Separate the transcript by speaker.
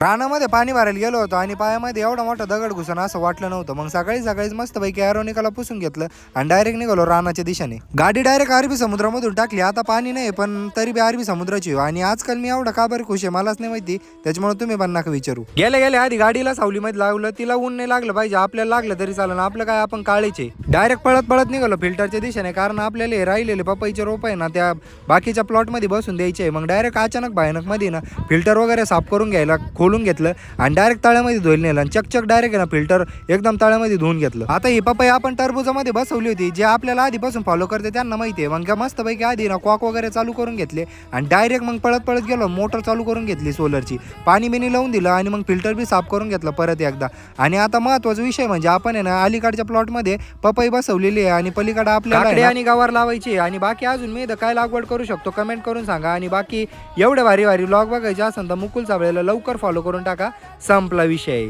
Speaker 1: रानामध्ये पाणी भरायला गेलो होतो आणि पायामध्ये एवढा मोठा दगड घुसन असं वाटलं नव्हतं. मग सकाळीच मस्तपैकी एरोनिकाला पुसून घेतलं आणि डायरेक्ट निघालो रानाच्या दिशेने. गाडी डायरेक्ट अरबी समुद्रामधून टाकली. आता पाणी नाही पण तरी बी अरबी समुद्राची. आणि आजकाल मी एवढा का बरं खुश आहे मलाच नाही माहिती, त्याच्यामुळे तुम्ही पण नका विचारू. गेले आधी गाडीला सावलीमध्ये लागलं, तिला ऊन नाही लागलं पाहिजे, आपल्याला लागलं तरी चालेल, आपलं काय आपण काळीचे. डायरेक्ट पळत निघालो फिल्टरच्या दिशेने, कारण आपल्याला हे राहिलेले पपईचे रोप आहे ना त्या बाकीच्या प्लॉटमध्ये बसून द्यायचे. मग डायरेक्ट अचानक भयानक मध्ये ना फिल्टर वगैरे साफ करून घ्यायला खोलून घेतलं आणि डायरेक्ट तळ्यामध्ये धुवून नेलं आणि चकचक डायरेक्ट ना फिल्टर एकदम तळ्यामध्ये धुवून घेतलं. आता ही पपई आपण टरबुजामध्ये बसवली होती, जे आपल्याला आधीपासून फॉलो करते त्यांना माहिती आहे. मग मस्तपैकी आधी ना कॉक वगैरे चालू करून घेतले आणि डायरेक्ट मग पळत गेलो, मोटर चालू करून घेतली सोलरची, पाणी बिनी लावून दिलं आणि मग फिल्टर बी साफ करून घेतलं परत एकदा. आणि आता महत्वाचा विषय म्हणजे आपण आहे ना अलीकडच्या प्लॉटमध्ये पपई बसवलेली आहे आणि पलीकडे आपल्याला आणि गवार लावायची. आणि बाकी अजून मी काय लागवड करू शकतो कमेंट करून सांगा. आणि बाकी एवढे भारी व्लॉग बघायचे असेल तर मुकुल साबळेला लवकर फॉलो करून टाका. संपला विषय.